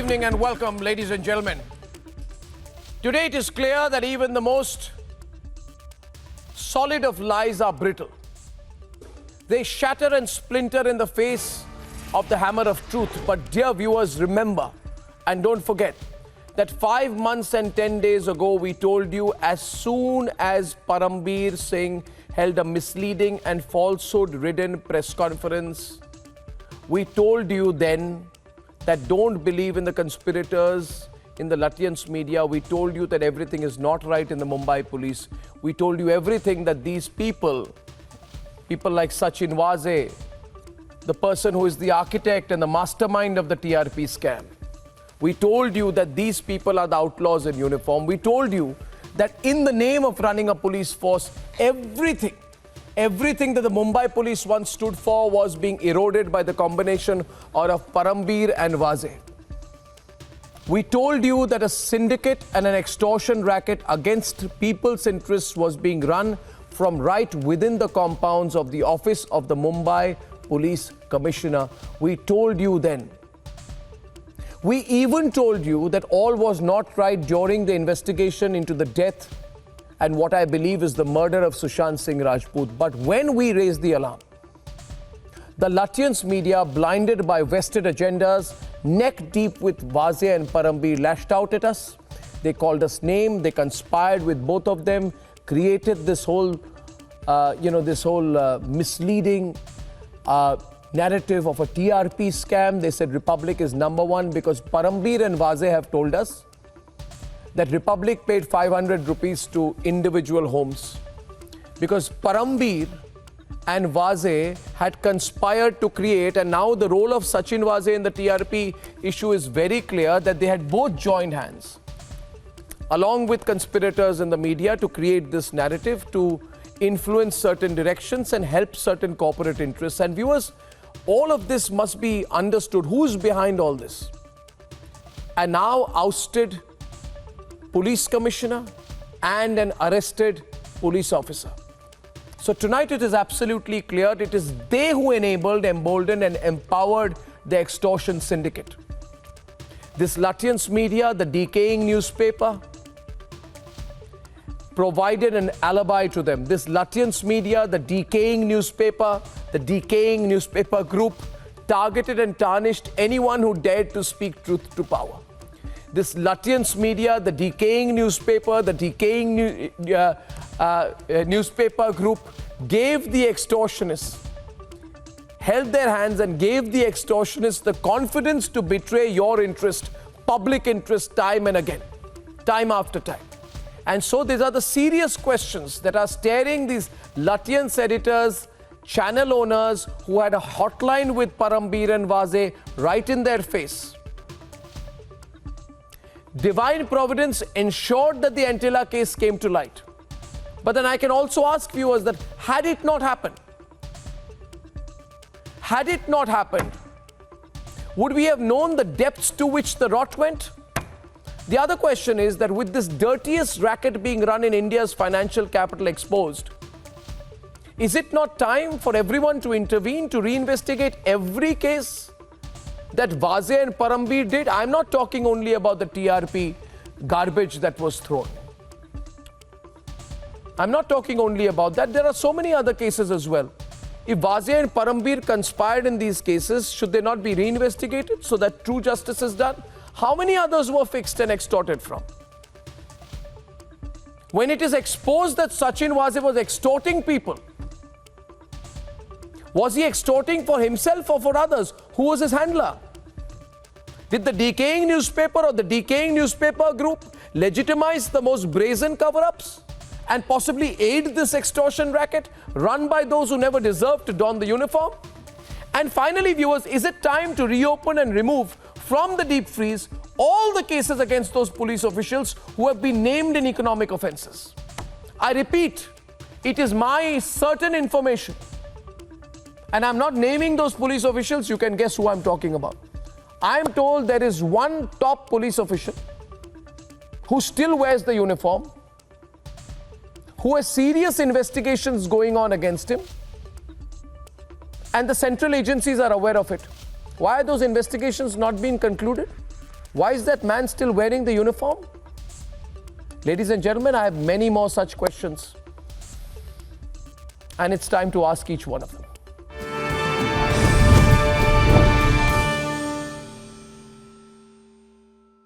evening and welcome, ladies and gentlemen. Today it is clear that even the most solid of lies are brittle. They shatter and splinter in the face of the hammer of truth. But dear viewers, remember and don't forget that 5 months and 10 days ago we told you, as soon as Parambir Singh held a misleading and falsehood-ridden press conference, we told you then that don't believe in the conspirators in the Lutyens media. We told you that everything is not right in the Mumbai police. We told you everything that these people like Sachin Waze, the person who is the architect and the mastermind of the TRP scam. We told you that these people are the outlaws in uniform. We told you that in the name of running a police force, everything that the Mumbai police once stood for was being eroded by the combination of Parambir and Waze. We told you that a syndicate and an extortion racket against people's interests was being run from right within the compounds of the office of the Mumbai Police Commissioner. We told you then. We even told you that all was not right during the investigation into the death and what I believe is the murder of Sushant Singh Rajput. But when we raised the alarm, the Lutyens media, blinded by vested agendas, neck deep with Waze and Parambir, lashed out at us. They called us names. They conspired with both of them, created this whole, misleading narrative of a TRP scam. They said Republic is #1 because Parambir and Waze have told us that Republic paid 500 rupees to individual homes because Parambir and Waze had conspired to create, and now the role of Sachin Waze in the TRP issue is very clear, that they had both joined hands along with conspirators in the media to create this narrative, to influence certain directions and help certain corporate interests. And viewers, all of this must be understood. Who's behind all this? A now ousted police commissioner and an arrested police officer. So tonight it is absolutely clear it is they who enabled, emboldened and empowered the extortion syndicate. This Lutyens media, the decaying newspaper, provided an alibi to them. This Lutyens media, the decaying newspaper group, targeted and tarnished anyone who dared to speak truth to power. This Lutyens media, the decaying newspaper, the decaying newspaper group gave the extortionists, held their hands and gave the extortionists the confidence to betray your interest, public interest, time and again, time after time. And so these are the serious questions that are staring these Lutyens editors, channel owners who had a hotline with Parambir and Waze right in their face. Divine Providence ensured that the Antilla case came to light. But then I can also ask viewers that had it not happened, would we have known the depths to which the rot went? The other question is that with this dirtiest racket being run in India's financial capital exposed, is it not time for everyone to intervene, to reinvestigate every case that Waze and Parambir did? I'm not talking only about the TRP garbage that was thrown. I'm not talking only about that. There are so many other cases as well. If Waze and Parambir conspired in these cases, should they not be reinvestigated so that true justice is done? How many others were fixed and extorted from? When it is exposed that Sachin Waze was extorting people, was he extorting for himself or for others? Who was his handler? Did the decaying newspaper or the decaying newspaper group legitimize the most brazen cover-ups and possibly aid this extortion racket run by those who never deserved to don the uniform? And finally, viewers, is it time to reopen and remove from the deep freeze all the cases against those police officials who have been named in economic offences? I repeat, it is my certain information, and I'm not naming those police officials. You can guess who I'm talking about. I'm told there is one top police official who still wears the uniform, who has serious investigations going on against him, and the central agencies are aware of it. Why are those investigations not being concluded? Why is that man still wearing the uniform? Ladies and gentlemen, I have many more such questions. And it's time to ask each one of them.